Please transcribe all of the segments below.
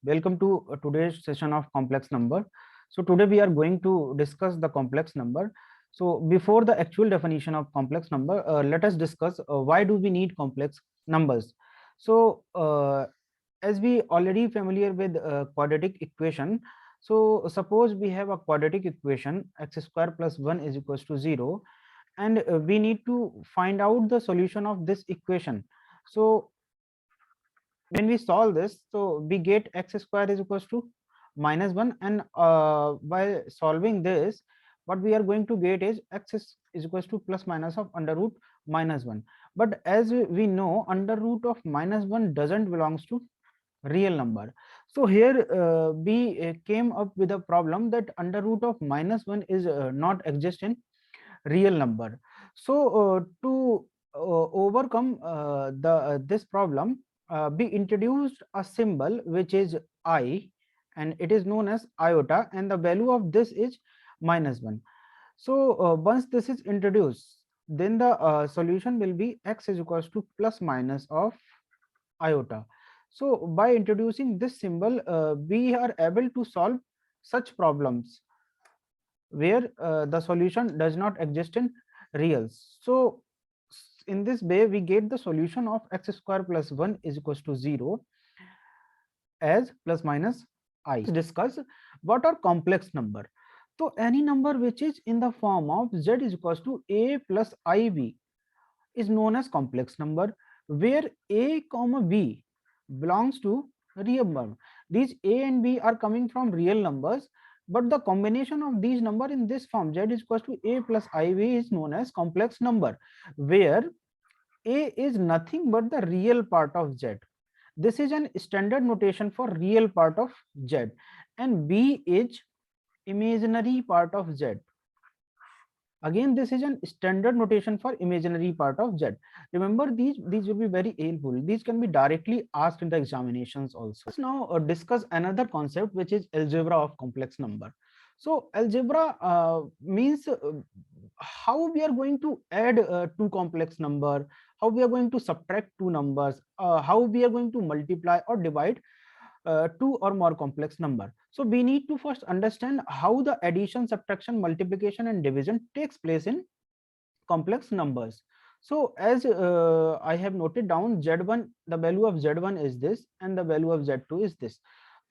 welcome to today's session of complex number. So today we are going to discuss the complex number. So before the actual definition of complex number, let us discuss why do we need complex numbers. So as we already familiar with quadratic equation, so suppose we have a quadratic equation x square plus 1 is equals to 0, and we need to find out the solution of this equation. So when we solve this, so we get x square is equals to minus 1, and by solving this, what we are going to get is is equals to plus minus of under root minus 1. But as we know, under root of minus 1 doesn't belongs to real number. So here we came up with a problem that under root of minus 1 is not exist in real number. So to overcome the this problem, we introduced a symbol which is I, and it is known as iota, and the value of this is minus 1. So once this is introduced, then the solution will be x is equals to plus minus of iota. So by introducing this symbol, we are able to solve such problems where the solution does not exist in reals. So in this way we get the solution of x square plus 1 is equals to 0 as plus minus I. Let's discuss what are complex number. So any number which is in the form of z is equals to a plus iv is known as complex number, where a comma b belongs to real number. These a and b are coming from real numbers, but the combination of these number in this form z is equals to a plus iv is known as complex number, where a is nothing but the real part of z. This is an standard notation for real part of z, and b is imaginary part of z. Again, this is a standard notation for imaginary part of z. Remember, these will be very helpful. These can be directly asked in the examinations also. Let's now discuss another concept, which is algebra of complex number. So algebra means how we are going to add two complex number, how we are going to subtract two numbers, how we are going to multiply or divide two or more complex number. So we need to first understand how the addition, subtraction, multiplication and division takes place in complex numbers. So as I have noted down, z1, the value of z1 is this and the value of z2 is this.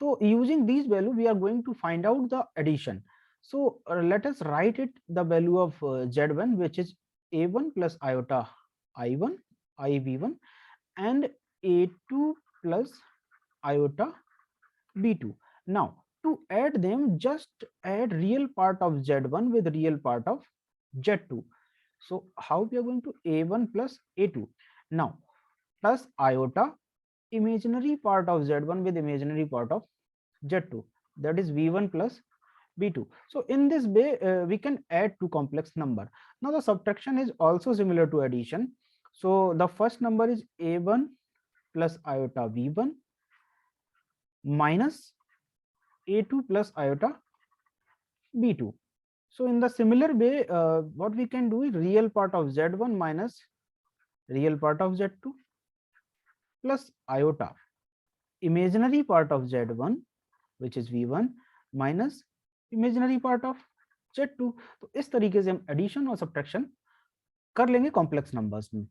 So using these value, we are going to find out the addition. So let us write it, the value of z1, which is a1 plus iota i1 iv1 and a2 plus iota b2. Now to add them, just add real part of z1 with real part of z2. So how we are going to a1 plus a2 now plus iota imaginary part of z1 with imaginary part of z2, that is v1 plus b2. So in this way we can add two complex number. Now the subtraction is also similar to addition. So the first number is a1 plus iota v1 minus a2 plus iota b2. So in the similar way, what we can do is real part of z1 minus real part of z2 plus iota imaginary part of z1, which is v1 minus imaginary part of z2. तो इस तरीके से हम addition और subtraction कर लेंगे complex numbers में.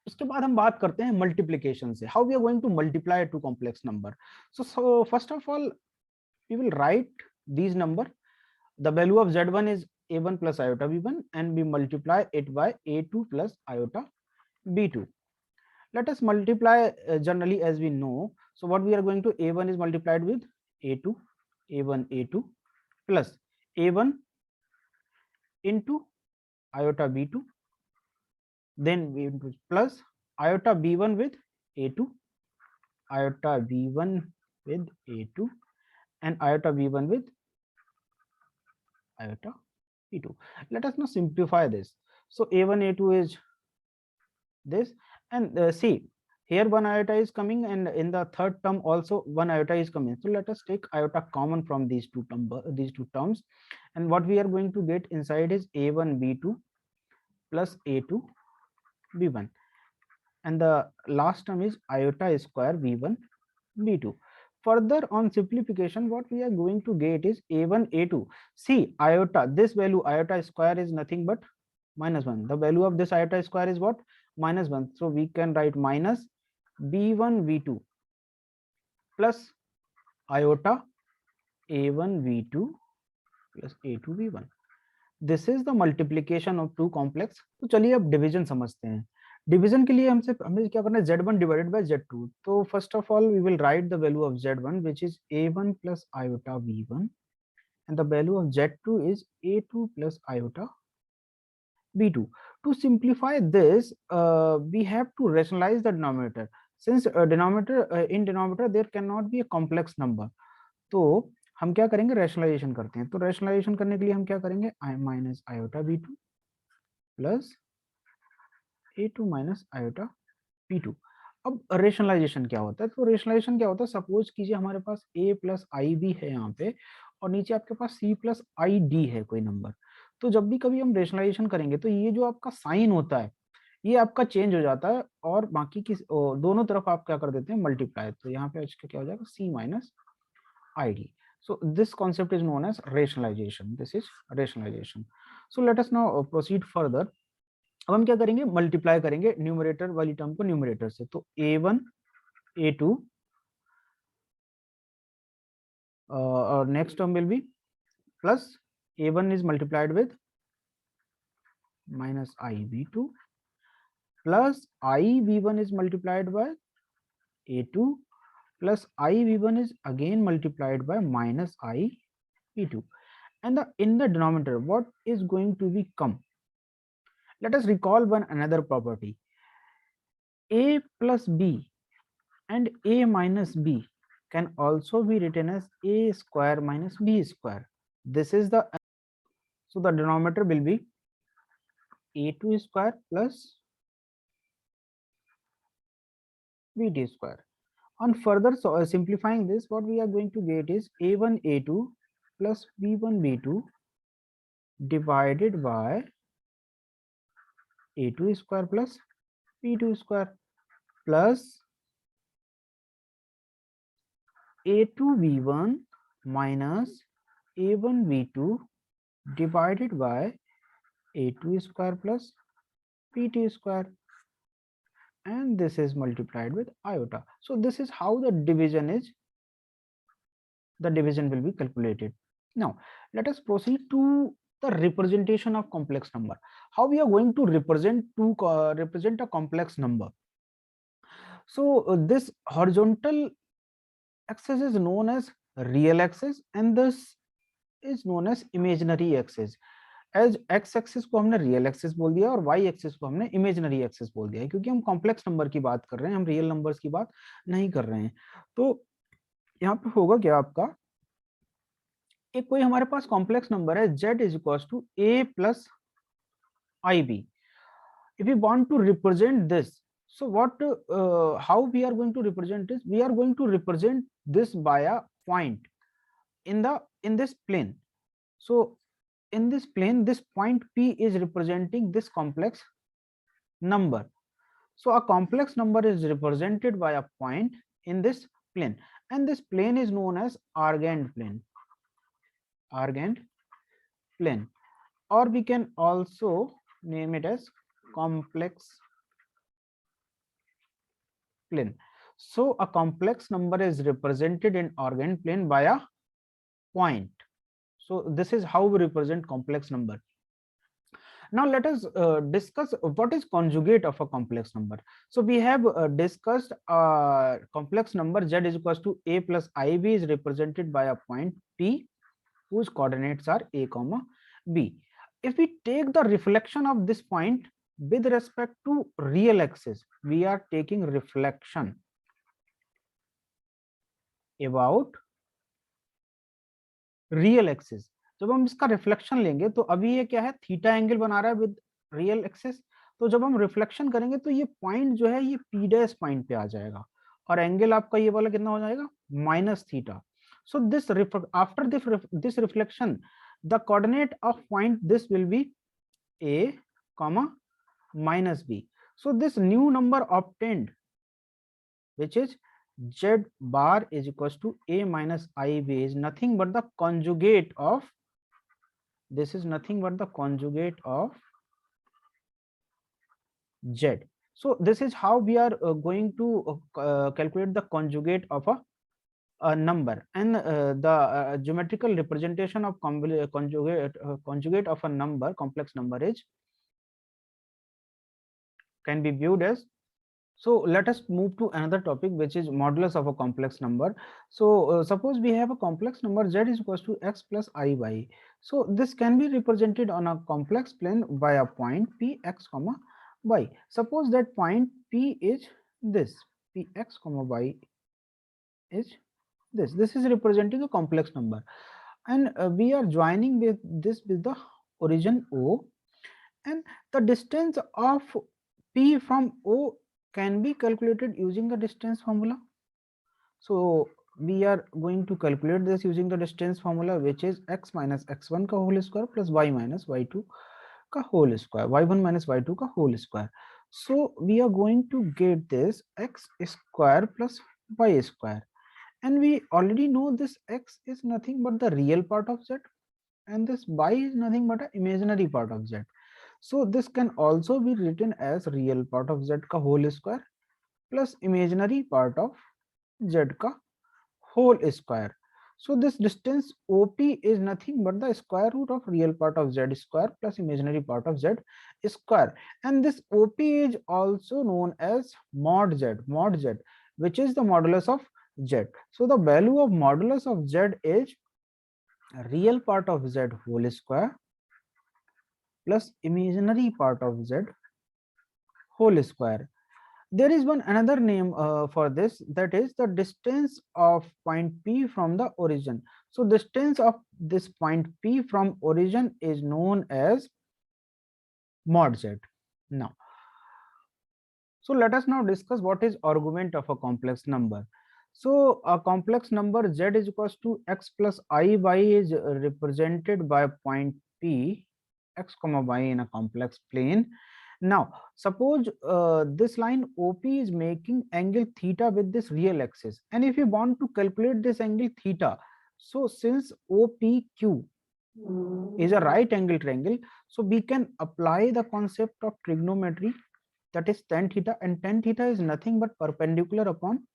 उसके बाद हम बात करते हैं मल्टीप्लिकेशन से, how we are going to multiply two complex number. So first of all we will write these number. The value of z1 is a1 plus iota b1 and we multiply it by a2 plus iota b2. Let us multiply generally as we know. So what we are going to, a1 is multiplied with a2, a1 a2 plus a1 into iota b2, then we plus iota b1 with a2, iota b1 with a2 and iota b1 with iota b2. Let us now simplify this. So a1 a2 is this, and see here one iota is coming, and in the third term also one iota is coming. So let us take iota common from these two terms, and what we are going to get inside is a1 b2 plus a2 b1, and the last term is iota square b1 b2. further on simplification, what we are going to get is a1 a2. See, iota, this value iota square is nothing but -1. The value of this iota square is what? -1. So we can write minus b1 v2 plus iota a1 v2 plus a2 v1. This is the multiplication of two complex. तो चलिए अब division समझते हैं। Division के लिए हमें क्या करना है, z1 डिवाइडेड बाय z2। तो first of all we will write the value of z1 which is a1 plus iota v1 and the value of z2 is a2 plus iota b2. To simplify this, we have to rationalize the denominator. Since in denominator there cannot be a complex number, तो हम क्या करेंगे, rationalisation करते हैं। तो rationalisation करने के लिए हम क्या करेंगे, minus iota b2 plus a2 minus iota b2। अब रेशनलाइजेशन क्या होता है, तो रेशनलाइजेशन क्या होता है, सपोज कीजिए हमारे पास a प्लस आई बी है यहाँ पे, और नीचे आपके पास c प्लस आई डी है कोई नंबर। तो जब भी कभी हम रेशनलाइजेशन करेंगे तो ये जो आपका साइन होता है ये आपका चेंज हो जाता है, और बाकी की दोनों तरफ आप क्या कर देते हैं, मल्टीप्लाई। तो यहाँ पे इसका क्या हो जाएगा, c minus I D. So this concept is known as rationalization. This is rationalization. So let us now proceed further. अब हम क्या करेंगे, मल्टीप्लाई करेंगे न्यूमरेटर वाली टर्म को न्यूमरेटर से। तो a1 a2 और next term will be plus a1 is multiplied with minus ib2 plus ib1 is multiplied by a2 plus ib1 is again multiplied by minus ib2, and in the denominator what is going to be come. Let us recall one another property. A plus b and a minus b can also be written as a square minus b square. This is the, so the denominator will be a2 square plus b2 square. On further simplifying this, what we are going to get is a1 a2 plus b1 b2 divided by a2 square plus b2 square plus a2 v1 minus a1 v2 divided by a2 square plus b2 square, and this is multiplied with iota. So this is how the division will be calculated. Now let us proceed to the representation of complex number. How we are going to represent a complex number. So this horizontal axis is known as real axis and this is known as imaginary axis. As X axis को हमने real axis बोल दिया और Y axis को हमने imaginary axis बोल दिया है, क्योंकि हम कॉम्प्लेक्स नंबर की बात कर रहे हैं, हम रियल नंबर्स की बात नहीं कर रहे हैं। तो यहाँ पे होगा क्या आपका, एक कोई हमारे पास कॉम्प्लेक्स नंबर है z is equal to a plus i b. If you want to represent this, so what how we are going to represent this, we are going to represent this by a point in this plane. So in this plane, this point P is representing this complex number. So a complex number is represented by a point in this plane, and this plane is known as Argand plane. Argand plane, or we can also name it as complex plane. So a complex number is represented in Argand plane by a point. So this is how we represent complex number. Now let us discuss what is conjugate of a complex number. So we have discussed complex number z is equals to a plus ib is represented by a point P whose coordinates are a comma b. If we take the reflection of this point with respect to real axis, we are taking reflection about real axis. जब हम इसका reflection लेंगे तो अभी ये क्या है, theta angle बना रहा है विद रियल एक्सिस। तो जब हम रिफ्लेक्शन करेंगे तो ये पॉइंट जो है ये पी डैश पॉइंट पे आ जाएगा और एंगल आपका ये वाला कितना हो जाएगा, minus theta. So this after this reflection the coordinate of point this will be a comma minus b. So this new number obtained which is z bar is equals to a minus ib is nothing but the conjugate of, this is nothing but the conjugate of z. So this is how we are going to calculate the conjugate of a number, and the geometrical representation of conjugate of a number, complex number, is can be viewed as. So let us move to another topic, which is modulus of a complex number. So suppose we have a complex number z is equals to x plus I y. So this can be represented on a complex plane by a point p x comma y. Suppose that point p is this, p x comma y is this. This is representing a complex number, and we are joining with this with the origin O, and the distance of p from O can be calculated using the distance formula. So we are going to calculate this using the distance formula, which is x minus x1 का whole square plus y minus y2 का whole square, y1 minus y2 का whole square. So we are going to get this x square plus y square, and we already know this x is nothing but the real part of z, and this y is nothing but an imaginary part of z. So this can also be written as real part of z ka whole square plus imaginary part of z ka whole square. So this distance OP is nothing but the square root of real part of z square plus imaginary part of z square, and this OP is also known as mod z, which is the modulus of z. So the value of modulus of z is real part of z whole square plus imaginary part of z whole square. There is one another name for this, that is the distance of point P from the origin. So distance of this point P from origin is known as mod z. Now, so let us now discuss what is argument of a complex number. So a complex number z is equals to x plus I y is represented by point P x comma y in a complex plane. Now suppose this line OP is making angle theta with this real axis, and if you want to calculate this angle theta, so since OPQ is a right angle triangle, so we can apply the concept of trigonometry, that is tan theta, and tan theta is nothing but perpendicular upon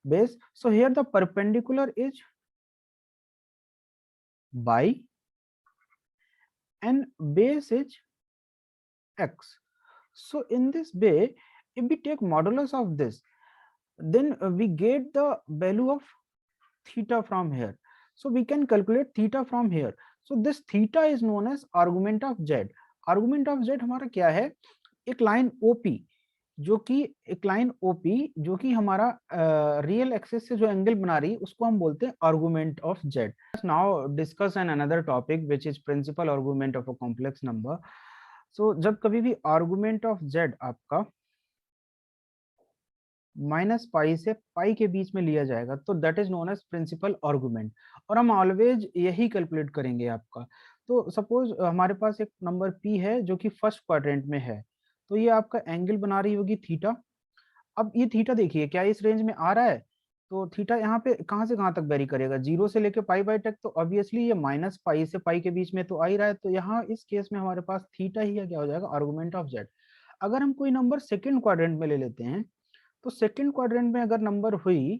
base. So here the perpendicular is y and base is x. So in this way, if we take modulus of this, then we get the value of theta from here. So we can calculate theta from here. So this theta is known as argument of z. Argument of z हमारा क्या है? एक line OP जो कि एक line OP जो कि हमारा रियल एक्सिस से जो एंगल बना रही है उसको हम बोलते हैं argument of z. Now discuss an another topic which is principal argument of a complex number. So जब कभी भी आर्गुमेंट ऑफ z आपका माइनस पाई से पाई के बीच में लिया जाएगा तो that is known as principal argument, और हम ऑलवेज यही कैलकुलेट करेंगे आपका. तो सपोज हमारे पास एक नंबर p है जो कि फर्स्ट क्वाड्रेंट में है, तो ये आपका एंगल बना रही होगी थीटा. अब ये थीटा देखिए क्या इस रेंज में आ रहा है, तो थीटा यहाँ पे कहाँ से कहाँ तक वेरी करेगा, 0 से लेके पाई बाई तक, तो ऑब्वियसली ये माइनस पाई से पाई के बीच में तो आ ही रहा है. तो यहाँ इस केस में हमारे पास थीटा ही क्या हो जाएगा, आर्गुमेंट ऑफ z. अगर हम कोई नंबर सेकंड क्वाड्रेंट में ले लेते हैं, तो सेकंड क्वाड्रेंट में अगर नंबर हुई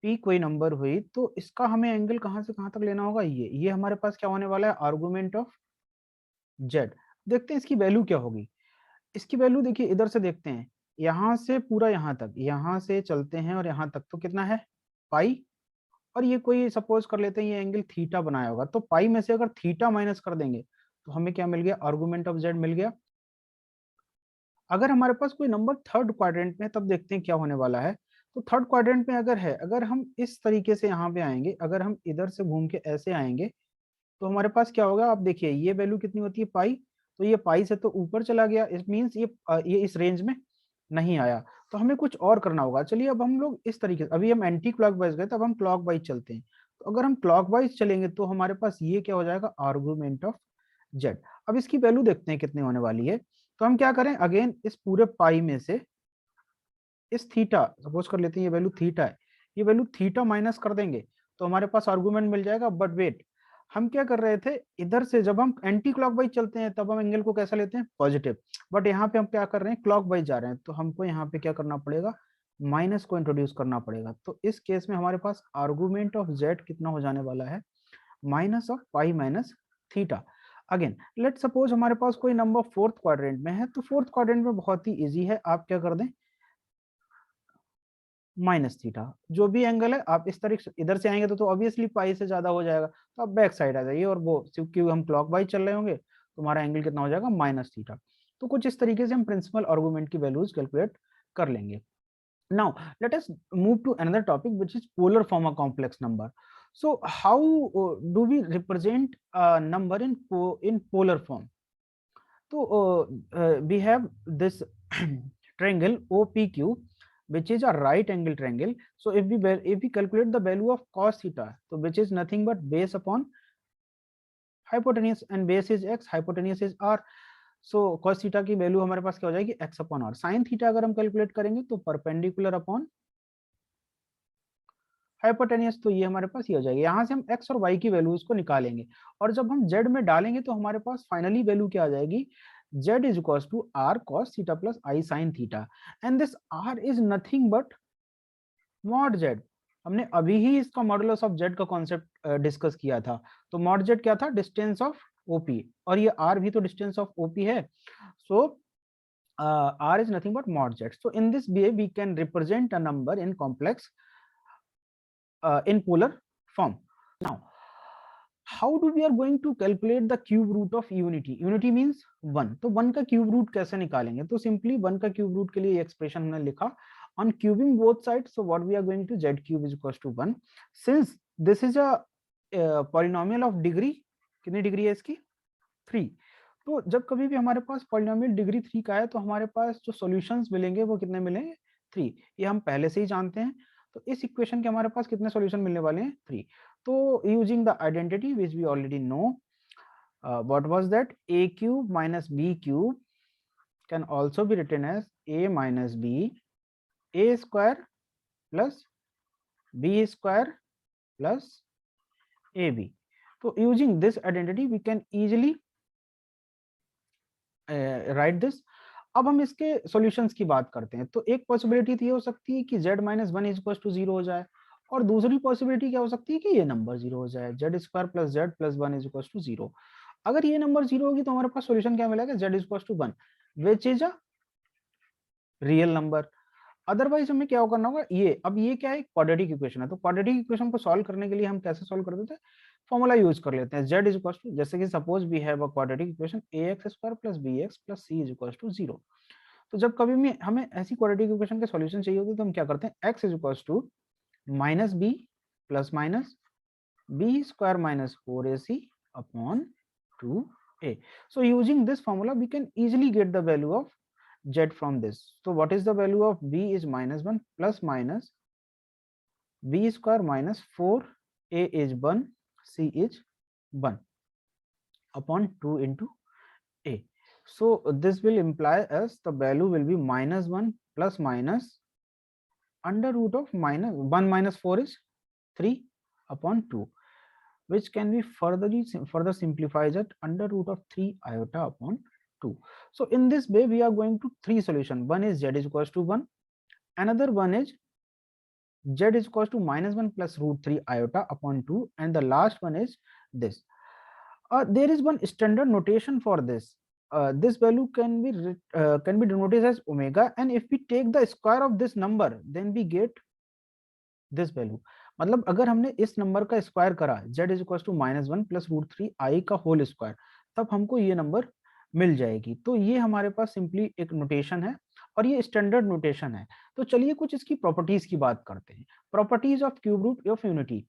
p कोई नंबर हुई, तो इसका हमें एंगल कहाँ से कहाँ तक लेना होगा, ये हमारे पास क्या होने वाला है, आर्गुमेंट ऑफ z. देखते हैं इसकी वैल्यू क्या होगी. इसकी वैल्यू देखिए इधर से देखते हैं, यहाँ से पूरा यहाँ तक, यहाँ से चलते हैं और यहाँ तक, तो कितना है पाई, और ये कोई सपोज कर लेते हैं ये एंगल थीटा बनाया होगा, तो पाई में से अगर थीटा माइनस कर देंगे तो हमें क्या मिल गया, आर्गुमेंट ऑफ जेड मिल गया. अगर हमारे पास कोई नंबर थर्ड क्वाड्रेंट में, तब देखते हैं क्या होने वाला है. तो थर्ड क्वाड्रेंट में अगर है, अगर हम इस तरीके से यहाँ पे आएंगे, अगर हम इधर से घूम के ऐसे आएंगे, तो हमारे पास क्या होगा, आप देखिए ये वैल्यू कितनी होती है पाई, तो ये पाई से तो ऊपर चला गया, इट मींस ये इस रेंज में नहीं आया. तो हमें कुछ और करना होगा. चलिए अब हम लोग इस तरीके से, अभी हम एंटी क्लॉकवाइज गए, तब हम क्लॉकवाइज चलते हैं. तो अगर हम क्लॉकवाइज चलेंगे तो हमारे पास ये क्या हो जाएगा, आर्गुमेंट ऑफ जेड. अब इसकी वैल्यू देखते हैं कितनी होने वाली है. तो हम क्या करें, अगेन इस पूरे पाई में से इस थीटा, सपोज कर लेते हैं ये वैल्यू थीटा है, ये वैल्यू थीटा माइनस कर देंगे तो हमारे पास आर्गुमेंट मिल जाएगा। बट वेट, हम क्या कर रहे थे, इधर से जब हम एंटी क्लॉकवाइज चलते हैं तब हम एंगल को कैसा लेते हैं, पॉजिटिव। बट यहाँ पे हम क्या कर रहे हैं, क्लॉकवाइज जा रहे हैं, तो हमको यहाँ पे क्या करना पड़ेगा, माइनस को इंट्रोड्यूस करना पड़ेगा। तो इस केस में हमारे पास आर्गुमेंट ऑफ जेड कितना हो जाने वाला है, minus of pi minus theta. Again let suppose हमारे पास कोई नंबर फोर्थ क्वाड्रेंट में है, तो फोर्थ क्वाड्रेंट में बहुत ही इजी है, आप क्या कर दें, माइनस थीटा। जो भी एंगल है आप इस तरीके से इधर से आएंगे तो ऑब्वियसली पाई से ज्यादा हो जाएगा, तो आप बैक साइड आ जाइए, और वो क्योंकि हम क्लॉकवाइज चल रहे होंगे तो हमारा एंगल कितना हो जाएगा, माइनस थीटा। तो कुछ इस तरीके से हम प्रिंसिपल आर्गुमेंट की वैल्यूज कैलकुलेट कर लेंगे। Now, let us move to another topic, which is polar form of complex number. So, how do we represent a number in polar form? So, we have this triangle OPQ, which is a right angle triangle. So, if we calculate the value of cos theta, so which is nothing but base upon hypotenuse, and base is x, hypotenuse is r. So cos theta की value हमारे पास क्या हो जाएगी, x upon r. Sine theta अगर हम calculate करेंगे तो परपेंडिकुलर अपॉन हाइपोटेनियस, तो ये हमारे पास ये हो जाएगी। यहाँ से हम x और y की वैल्यूज को निकालेंगे, और जब हम z में डालेंगे तो हमारे पास फाइनली वैल्यू क्या आ जाएगी, z is equals to r cos theta plus i sin theta, and this r is nothing but mod z। हमने अभी ही इसका मॉडुलस ऑफ z का कॉन्सेप्ट डिस्कस किया था। तो मॉड z क्या था, डिस्टेंस ऑफ ओपी, और ये r भी तो डिस्टेंस ऑफ ओपी है। सो r is nothing but mod z. So in this way we can represent a number in complex in polar form. Now, how do we are going to calculate the cube root of unity? Unity means 1. तो 1 का cube root कैसे निकालेंगे, तो simply 1 का cube root के लिए expression हमने लिखा, on cubing both sides, so what we are going to, z cube is equals to 1. Since this is a polynomial of degree, कितनी डिग्री है इसकी, 3, तो जब कभी भी हमारे पास पॉलिनोमियल डिग्री 3 का है तो हमारे पास जो सॉल्यूशंस मिलेंगे वो कितने मिलेंगे, 3। ये हम पहले से ही जानते हैं। तो इस इक्वेशन के हमारे पास कितने सॉल्यूशन मिलने वाले हैं, 3। तो using the identity which we already know, what was that, a cube minus b cube can also be written as a minus b, a square plus b square plus ab। तो using this identity we can easily write this. अब हम इसके solutions की बात करते हैं। तो एक पॉसिबिलिटी तो ये हो सकती है कि z minus one is equal to 0 हो जाए, और दूसरी पॉसिबिलिटी क्या हो सकती है कि ये नंबर 0 हो जाए, z square plus z plus 1 is equal to 0। अगर ये नंबर 0 होगी तो हमारे पास सॉल्यूशन क्या मिलेगा, z is equal to 1 which is a real number. Otherwise हमें क्या करना होगा, ये अब ये क्या है, क्वाड्रेटिक इक्वेशन है, तो क्वाड्रेटिक इक्वेशन को सॉल्व करने के लिए हम कैसे सॉल्व कर देते हैं, फॉर्मूला यूज कर लेते हैं, z इज इक्वल टू, जैसे कि suppose we have a quadratic equation ax square plus bx plus c is equal to 0। तो जब कभी भी हमें ऐसी क्वाड्रेटिक इक्वेशन के सॉल्यूशन चाहिए होते हैं तो हम क्या करते हैं, x is equal to minus B plus minus B square minus 4ac upon 2a। So using this formula we can easily get the value of z from this. So what is the value of b is minus 1 plus minus b square minus 4a is 1, c is 1 upon 2 into a. So this will imply as the value will be minus 1 plus minus under root of minus 1 minus 4 is 3 upon 2, which can be further simplified at under root of 3 iota upon 2. So in this way we are going to three solution. One is z is equals to 1, another one is z is equals to minus 1 plus root 3 iota upon 2, and the last one is this. There is one standard notation for this. This value can be denoted as omega, and if we take the square of this number then we get this value. मतलब अगर हमने इस number का square करा z is equal to minus 1 plus root 3 i का whole square, तब हमको ये नंबर मिल जाएगी। तो ये हमारे पास सिंपली एक नोटेशन है और ये स्टैंडर्ड नोटेशन है। तो चलिए कुछ इसकी प्रॉपर्टीज की बात करते हैं। Properties of cube root of unity.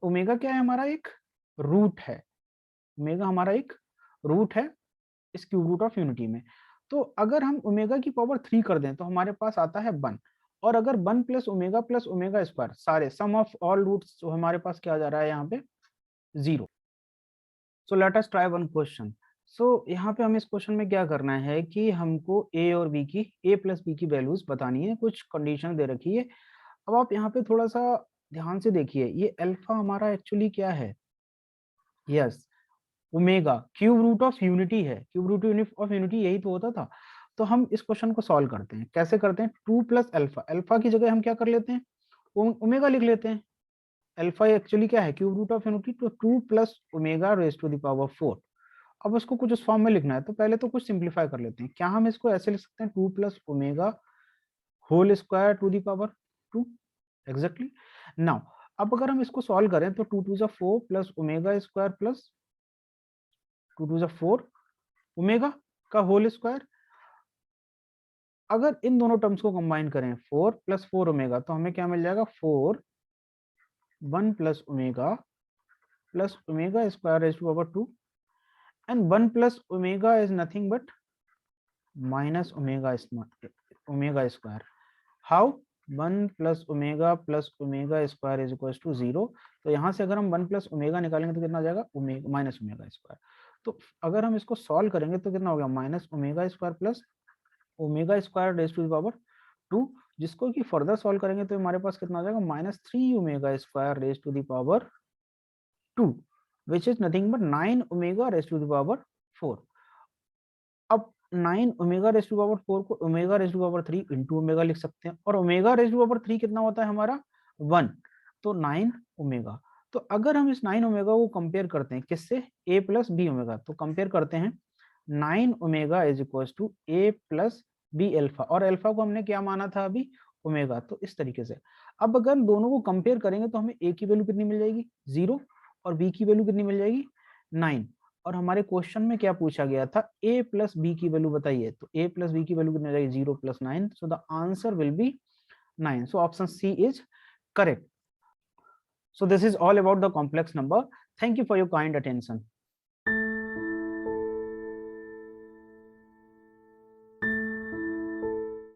Omega क्या है, हमारा एक रूट है, ओमेगा हमारा एक रूट है इस क्यूब रूट ऑफ यूनिटी में। तो अगर हम ओमेगा की पावर 3 कर दें तो हमारे पास आता है 1, और अगर 1 प्लस ओमेगा स्क्वायर सारे सम ऑफ ऑल रूट्स, तो हमारे पास क्या आ जा रहा है यहाँ पे 0। So let us try one question. So यहाँ पे हमें इस क्वेश्चन में क्या करना है कि हमको a और b की a प्लस बी की वैल्यूज बतानी है। कुछ कंडीशन दे रखी है, अब आप यहाँ पे थोड़ा सा ध्यान से देखिए, ये अल्फा हमारा एक्चुअली क्या है, yes omega cube root of unity है, क्यूब रूट ऑफ यूनिटी यही तो होता था। तो हम इस क्वेश्चन को सॉल्व करते हैं, कैसे करते हैं, 2 प्लस अल्फा, अल्फा की जगह हम क्या कर लेते हैं, ओमेगा लिख लेते हैं। अल्फा एक्चुअली क्या है, क्यूब रूट ऑफ यूनिटी, तो 2 plus omega raise to the power 4। अब उसको कुछ उस फॉर्म में लिखना है, तो पहले तो कुछ सिंप्लीफाई कर लेते हैं। क्या हम इसको ऐसे लिख सकते हैं, 2 plus omega whole square to the power 2, exactly. Now अब अगर हम इसको सॉल्व करें तो 2 टू जा 4 plus omega square plus 2 to जा 4 ओमेगा का होल स्क्वायर। अगर इन दोनों टर्म्स को कंबाइन करें 4 प्लस 4 ओमेगा, तो हमें क्या मिल जाएगा, 4 1 plus omega square raise to power 2, and 1 plus omega is nothing but minus omega square. How? 1 plus omega square is equals to 0. तो यहाँ से अगर हम 1 प्लस ओमेगा निकालेंगे तो कितना आ जाएगा, ओमेगा माइनस ओमेगा स्क्वायर। तो अगर हम इसको सॉल्व करेंगे तो कितना हो गया, minus omega square plus omega square raise to the power 2, जिसको कि फर्दर सॉल्व करेंगे तो हमारे पास कितना आ जाएगा, minus 3 omega square raise to the power 2, which is nothing but 9 omega raise to the power 4। अब 9 ओमेगा रेज टू पावर 4 को omega raise to power 3 into omega लिख सकते हैं, और ओमेगा रेज टू पावर 3 कितना होता है हमारा 1, तो 9 ओमेगा। तो अगर हम इस 9 ओमेगा को कंपेयर करते हैं किससे, a प्लस बी ओमेगा, तो कंपेयर करते हैं 9 omega is equal to a plus B alpha, और अल्फा को हमने क्या माना था अभी, ओमेगा। तो इस तरीके से अब अगर दोनों को कंपेयर करेंगे तो हमें a की वैल्यू कितनी मिल जाएगी 0, और b की वैल्यू कितनी मिल जाएगी 9। और हमारे क्वेश्चन में क्या पूछा गया था, a प्लस बी की वैल्यू बताइए, तो a प्लस बी की वैल्यू कितनी जाएगी 0 plus 9, so the answer will be 9। So option C is correct. So this is all about the complex number. Thank you for your kind attention.